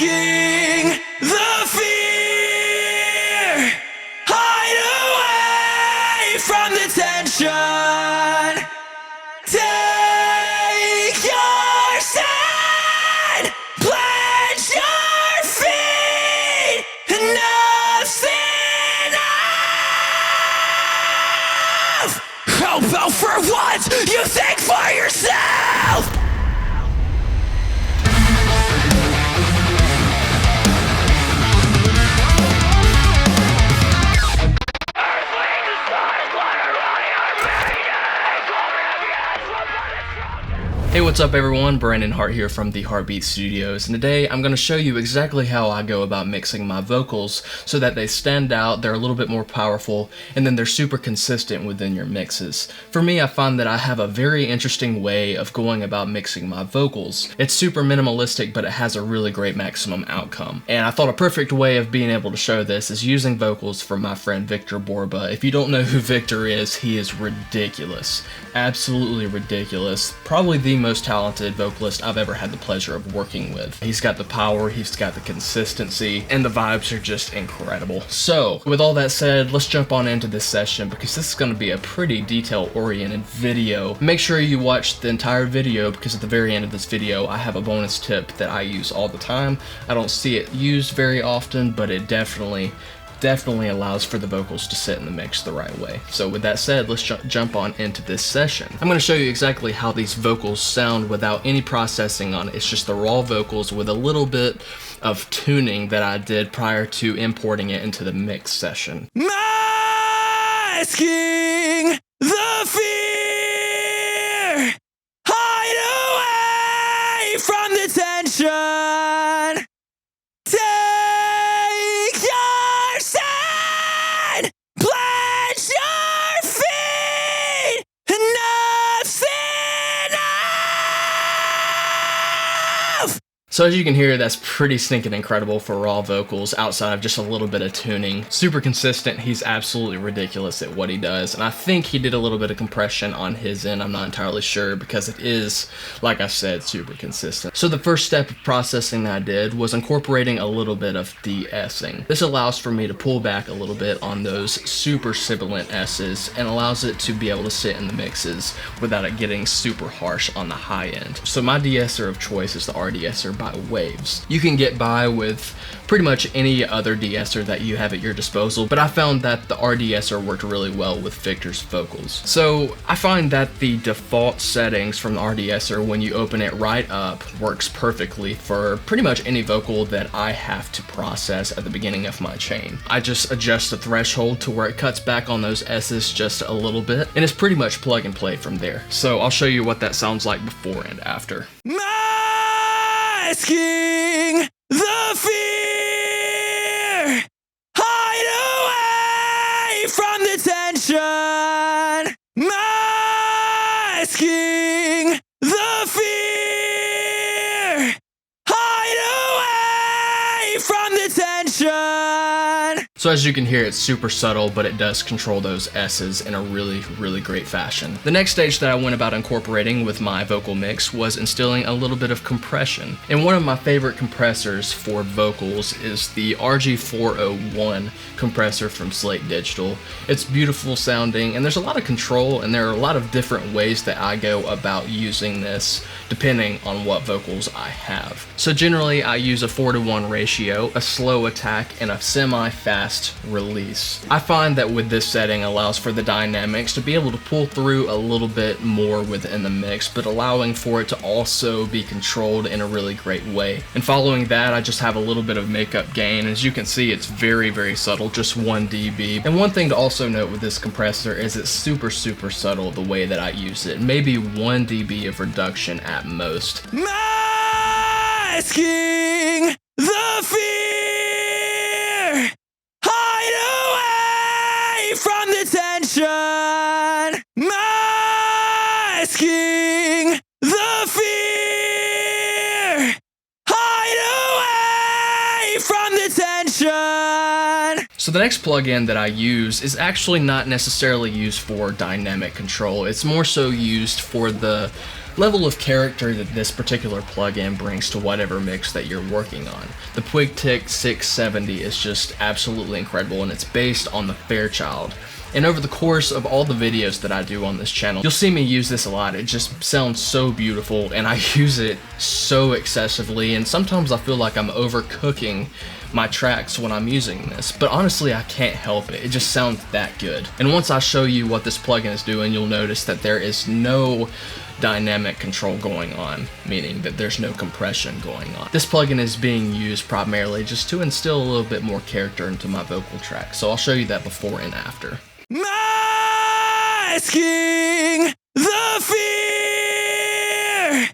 Masking the fear. Hide away from the tension. Take your stand. Pledge your feet. Enough's enough. How about for once you think for yourself? Hey, what's up everyone? Brandon Hart here from the Heartbeat Studios, and today I'm going to show you exactly how I go about mixing my vocals so that they stand out, they're a little bit more powerful, and then they're super consistent within your mixes. For me, I find that I have a very interesting way of going about mixing my vocals. It's super minimalistic, but it has a really great maximum outcome. And I thought a perfect way of being able to show this is using vocals from my friend Victor Borba. If you don't know who Victor is, he is ridiculous. Absolutely ridiculous. Probably the most talented vocalist I've ever had the pleasure of working with. He's got the power, he's got the consistency, and the vibes are just incredible. So, with all that said, let's jump on into this session because this is going to be a pretty detail-oriented video. Make sure you watch the entire video because at the very end of this video I have a bonus tip that I use all the time. I don't see it used very often, but it definitely allows for the vocals to sit in the mix the right way. So with that said, let's jump on into this session. I'm going to show you exactly how these vocals sound without any processing on it. It's just the raw vocals with a little bit of tuning that I did prior to importing it into the mix session. Masking the fear. Hide away from the tension. Take your stand. Pledge your feet. Enough's enough. So as you can hear, that's pretty stinking incredible for raw vocals outside of just a little bit of tuning. Super consistent, he's absolutely ridiculous at what he does, and I think he did a little bit of compression on his end, I'm not entirely sure, because it is, like I said, super consistent. So the first step of processing that I did was incorporating a little bit of de-essing. This allows for me to pull back a little bit on those super sibilant S's and allows it to be able to sit in the mixes without it getting super harsh on the high end. So my de-esser of choice is the RDesser by Waves. You can get by with pretty much any other de-esser that you have at your disposal, but I found that the RDesser worked really well with Victor's vocals. So I find that the default settings from the RDesser, when you open it right up, works perfectly for pretty much any vocal that I have to process at the beginning of my chain. I just adjust the threshold to where it cuts back on those S's just a little bit, and it's pretty much plug and play from there. So I'll show you what that sounds like before and after. Masking the fear. Hide away from the tension. Masking the fear. Hide away from the tension. So as you can hear, it's super subtle, but it does control those S's in a really, really great fashion. The next stage that I went about incorporating with my vocal mix was instilling a little bit of compression. And one of my favorite compressors for vocals is the RG401 compressor from Slate Digital. It's beautiful sounding, and there's a lot of control, and there are a lot of different ways that I go about using this depending on what vocals I have. So generally, I use a 4:1 ratio, a slow attack, and a semi-fast release. I find that with this setting allows for the dynamics to be able to pull through a little bit more within the mix, but allowing for it to also be controlled in a really great way. And following that, I just have a little bit of makeup gain. As you can see, it's very, very subtle, just 1 dB. And one thing to also note with this compressor is it's super, super subtle the way that I use it. Maybe 1 dB of reduction at most. Masking the fear. Hide away from the tension. Masking the fear. Hide away from the tension. So the next plugin that I use is actually not necessarily used for dynamic control. It's more so used for the level of character that this particular plugin brings to whatever mix that you're working on. The Pwigtic 670 is just absolutely incredible, and it's based on the Fairchild. And over the course of all the videos that I do on this channel, you'll see me use this a lot. It just sounds so beautiful, and I use it so excessively, and sometimes I feel like I'm overcooking my tracks when I'm using this, but honestly I can't help it. It just sounds that good. And once I show you what this plugin is doing, you'll notice that there is no dynamic control going on, meaning that there's no compression going on. This plugin is being used primarily just to instill a little bit more character into my vocal track, so I'll show you that before and after. Masking the fear,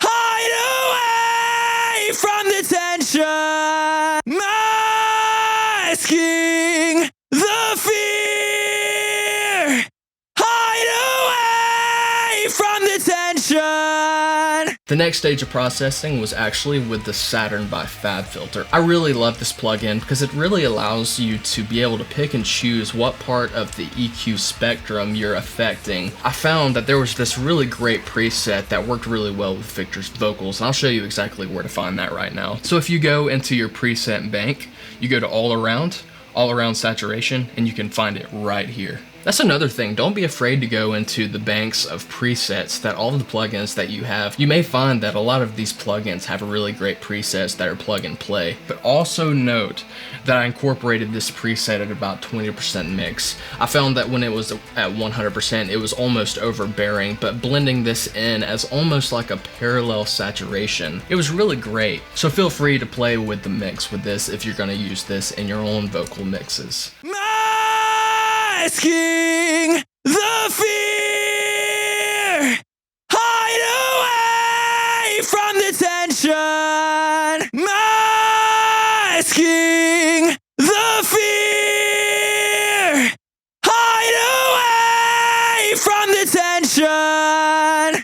hide away from the tension. Masking the fear, hide away from the tension. The next stage of processing was actually with the Saturn by FabFilter. I really love this plugin because it really allows you to be able to pick and choose what part of the EQ spectrum you're affecting. I found that there was this really great preset that worked really well with Victor's vocals, and I'll show you exactly where to find that right now. So if you go into your preset bank, you go to all around saturation, and you can find it right here. That's another thing, don't be afraid to go into the banks of presets that all of the plugins that you have. You may find that a lot of these plugins have really great presets that are plug and play, but also note that I incorporated this preset at about 20% mix. I found that when it was at 100%, it was almost overbearing, but blending this in as almost like a parallel saturation, it was really great. So feel free to play with the mix with this if you're gonna use this in your own vocal mixes. Masking the fear, hide away from the tension. Masking the fear, hide away from the tension.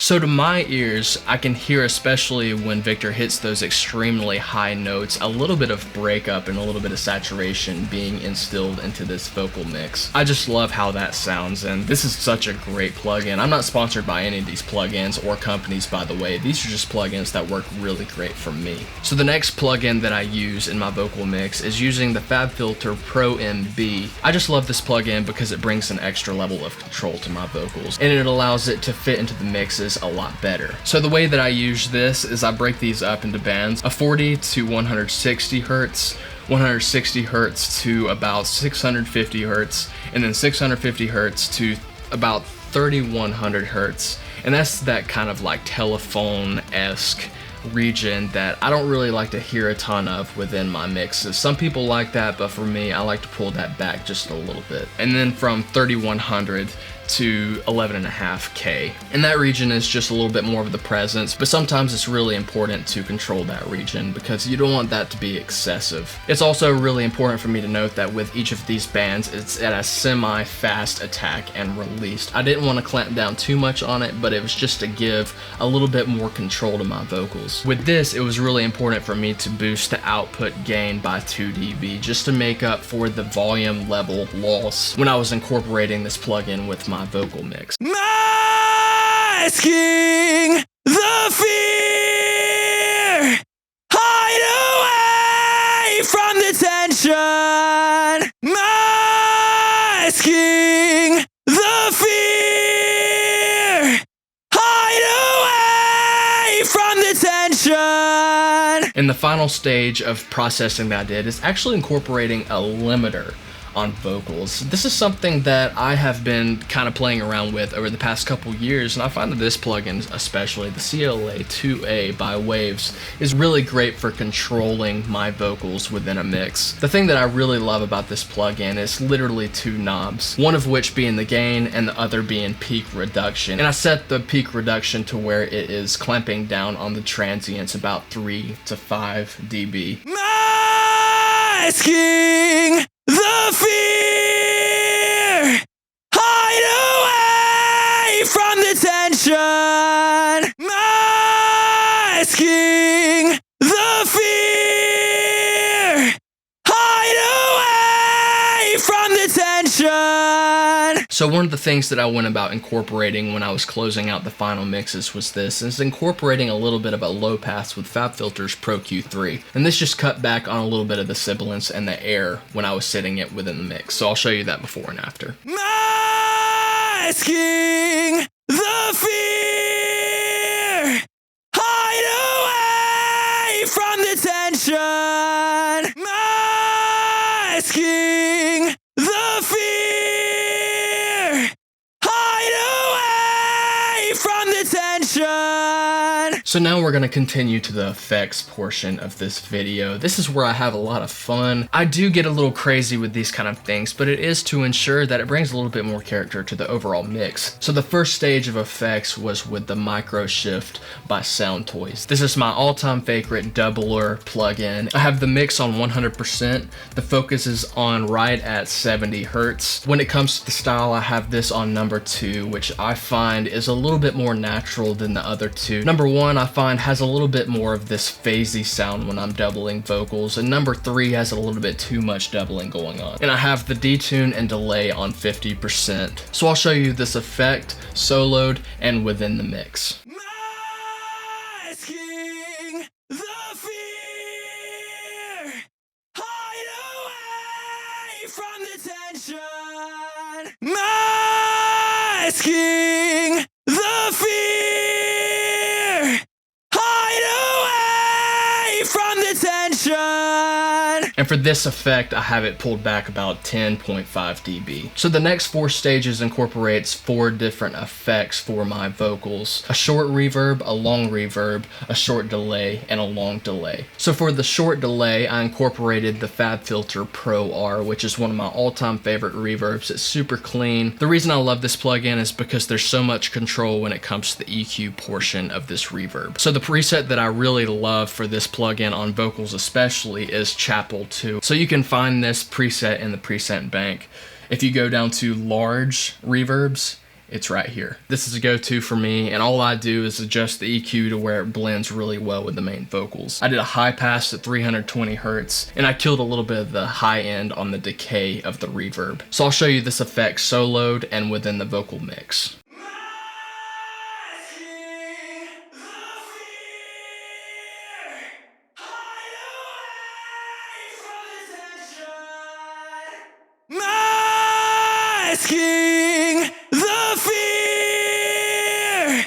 So to my ears, I can hear, especially when Victor hits those extremely high notes, a little bit of breakup and a little bit of saturation being instilled into this vocal mix. I just love how that sounds, and this is such a great plugin. I'm not sponsored by any of these plugins or companies, by the way. These are just plugins that work really great for me. So the next plugin that I use in my vocal mix is using the FabFilter Pro MB. I just love this plugin because it brings an extra level of control to my vocals, and it allows it to fit into the mixes a lot better. So the way that I use this is I break these up into bands of 40 to 160 hertz, 160 hertz to about 650 hertz, and then 650 hertz to about 3100 hertz. And that's that kind of like telephone-esque region that I don't really like to hear a ton of within my mixes. Some people like that, but for me, I like to pull that back just a little bit. And then from 3100 to 11.5K. And that region is just a little bit more of the presence, but sometimes it's really important to control that region because you don't want that to be excessive. It's also really important for me to note that with each of these bands, it's at a semi-fast attack and release. I didn't want to clamp down too much on it, but it was just to give a little bit more control to my vocals. With this, it was really important for me to boost the output gain by 2 dB just to make up for the volume level loss when I was incorporating this plugin with my vocal mix. Masking the fear, hide away from the tension. Masking the fear, hide away from the tension. And the final stage of processing that I did is actually incorporating a limiter on vocals. This is something that I have been kind of playing around with over the past couple years, and I find that this plugin, especially the CLA2A by Waves, is really great for controlling my vocals within a mix. The thing that I really love about this plugin is literally 2 knobs, one of which being the gain and the other being peak reduction. And I set the peak reduction to where it is clamping down on the transients about 3 to 5 dB. Masking the fear, hide away from the tension. Masking the fear, hide away from the tension. So one of the things that I went about incorporating when I was closing out the final mixes was this, is incorporating a little bit of a low pass with FabFilter's Pro Q3. And this just cut back on a little bit of the sibilance and the air when I was sitting it within the mix. So I'll show you that before and after. Masking the fear, hide away from the tension. Masking the fear, hide away from the tension. So now we're going to continue to the effects portion of this video. This is where I have a lot of fun. I do get a little crazy with these kind of things, but it is to ensure that it brings a little bit more character to the overall mix. So the first stage of effects was with the Micro Shift by Sound Toys. This is my all-time favorite doubler plugin. I have the mix on 100%. The focus is on right at 70 Hertz. When it comes to the style, I have this on number 2, which I find is a little bit more natural than the other two. Number 1 I find has a little bit more of this phasey sound when I'm doubling vocals, and number 3 has a little bit too much doubling going on. And I have the detune and delay on 50%. So I'll show you this effect soloed and within the mix. Masking the fear, hide away from the tension. Masking the fear, hide away from the tension. And for this effect, I have it pulled back about 10.5 dB. So the next 4 stages incorporates 4 different effects for my vocals. A short reverb, a long reverb, a short delay, and a long delay. So for the short delay, I incorporated the FabFilter Pro R, which is one of my all-time favorite reverbs. It's super clean. The reason I love this plugin is because there's so much control when it comes to the EQ portion of this reverb. So the preset that I really love for this plugin on vocals especially is Chapel 2. So you can find this preset in the preset bank. If you go down to large reverbs, it's right here. This is a go-to for me, and all I do is adjust the EQ to where it blends really well with the main vocals. I did a high pass at 320 Hertz, and I killed a little bit of the high end on the decay of the reverb. So I'll show you this effect soloed and within the vocal mix. Masking the fear,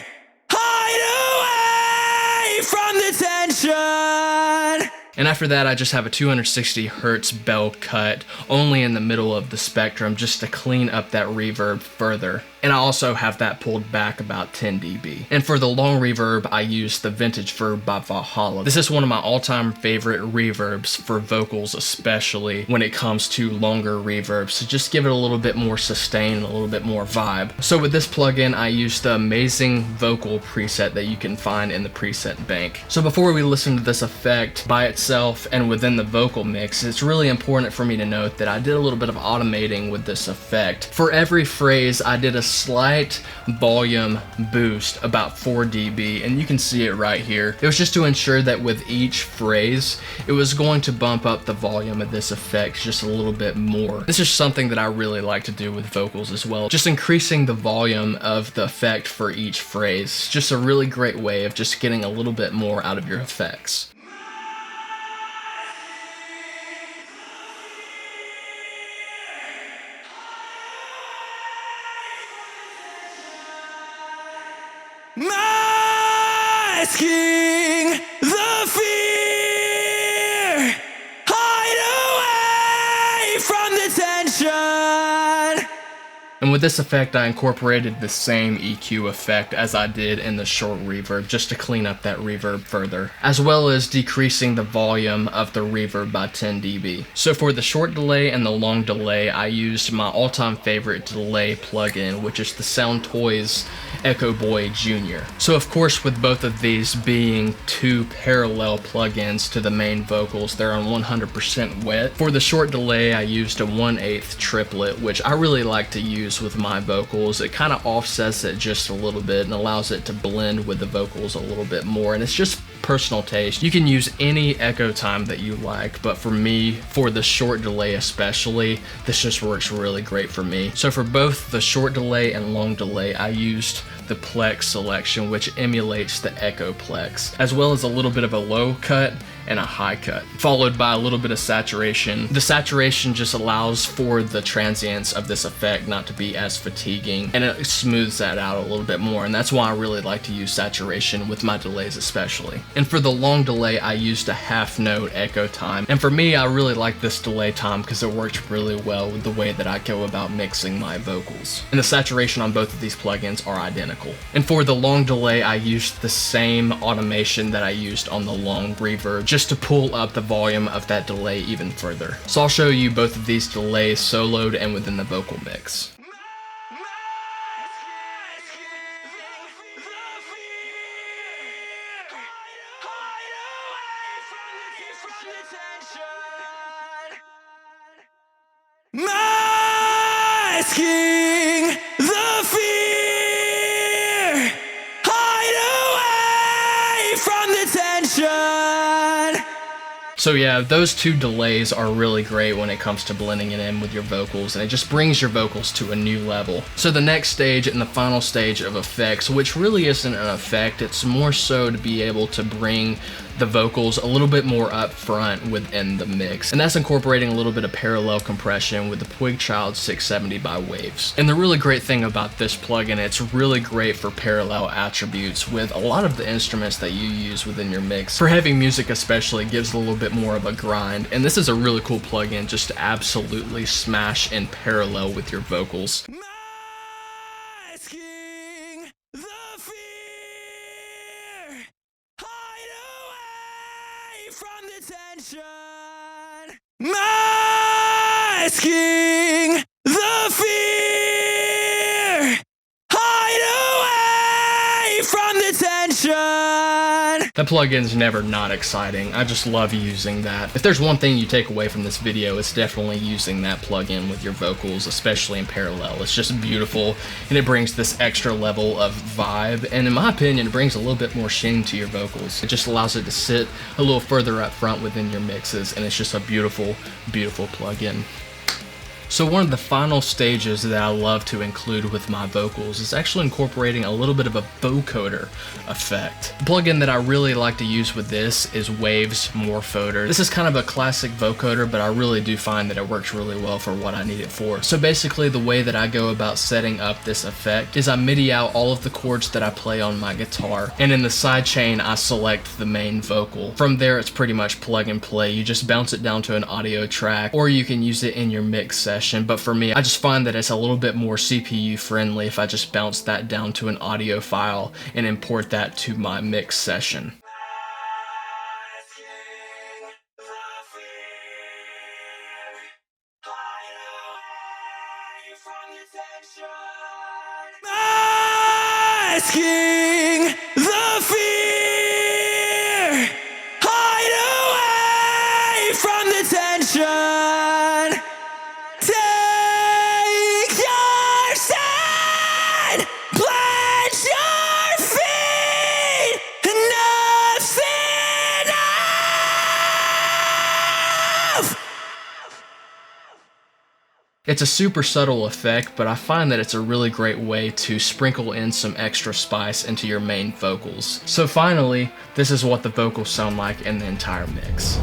hide away from the tension. And after that, I just have a 260 Hertz bell cut only in the middle of the spectrum just to clean up that reverb further. And I also have that pulled back about 10 dB. And for the long reverb, I use the Vintage Verb by Valhalla. This is one of my all-time favorite reverbs for vocals, especially when it comes to longer reverbs. So just give it a little bit more sustain and a little bit more vibe. So with this plugin, I use the amazing vocal preset that you can find in the preset bank. So before we listen to this effect by itself and within the vocal mix, it's really important for me to note that I did a little bit of automating with this effect. For every phrase, I did a slight volume boost, about 4 dB, and you can see it right here. It was just to ensure that with each phrase, it was going to bump up the volume of this effect just a little bit more. This is something that I really like to do with vocals as well. Just increasing the volume of the effect for each phrase. Just a really great way of just getting a little bit more out of your effects. Masking the fear, hide away from the tension. And with this effect, I incorporated the same EQ effect as I did in the short reverb, just to clean up that reverb further, as well as decreasing the volume of the reverb by 10 dB. So for the short delay and the long delay, I used my all-time favorite delay plugin, which is the Sound Toys Echo Boy Jr. So of course, with both of these being 2 parallel plugins to the main vocals, they're on 100% wet. For the short delay, I used a 1/8 triplet, which I really like to use with my vocals. It kind of offsets it just a little bit and allows it to blend with the vocals a little bit more, and it's just personal taste. You can use any echo time that you like, but for me, for the short delay especially, this just works really great for me. So for both the short delay and long delay, I used the plex selection, which emulates the echo plex, as well as a little bit of a low cut and a high cut, followed by a little bit of saturation. The saturation just allows for the transients of this effect not to be as fatiguing, and it smooths that out a little bit more, and that's why I really like to use saturation with my delays especially. And for the long delay, I used a half note echo time, and for me, I really like this delay time because it works really well with the way that I go about mixing my vocals. And the saturation on both of these plugins are identical. And for the long delay, I used the same automation that I used on the long reverb, just to pull up the volume of that delay even further. So I'll show you both of these delays soloed and within the vocal mix. Masking the fear, hide away from the tension. So yeah, those two delays are really great when it comes to blending it in with your vocals, and it just brings your vocals to a new level. So the next stage and the final stage of effects, which really isn't an effect, it's more so to be able to bring the vocals a little bit more up front within the mix, and that's incorporating a little bit of parallel compression with the Pwigchild 670 by Waves. And the really great thing about this plugin, it's really great for parallel attributes with a lot of the instruments that you use within your mix. For heavy music especially, it gives a little bit more of a grind, and this is a really cool plugin just to absolutely smash in parallel with your vocals. Masking the fear, hide away from the tension. Masking the fear, hide away from the tension. That plugin's never not exciting. I just love using that. If there's one thing you take away from this video, it's definitely using that plugin with your vocals, especially in parallel. It's just beautiful, and it brings this extra level of vibe, and in my opinion, it brings a little bit more sheen to your vocals. It just allows it to sit a little further up front within your mixes, and it's just a beautiful, beautiful plugin. So one of the final stages that I love to include with my vocals is actually incorporating a little bit of a vocoder effect. The plugin that I really like to use with this is Waves Morphoder. This is kind of a classic vocoder, but I really do find that it works really well for what I need it for. So basically the way that I go about setting up this effect is I MIDI out all of the chords that I play on my guitar, and in the sidechain I select the main vocal. From there it's pretty much plug and play. You just bounce it down to an audio track, or you can use it in your mix session. But for me, I just find that it's a little bit more CPU friendly if I just bounce that down to an audio file and import that to my mix session. Masking the fear, hide away from the tension. Take your stand, plant your feet, enough's enough. It's a super subtle effect, but I find that it's a really great way to sprinkle in some extra spice into your main vocals. So finally, this is what the vocals sound like in the entire mix.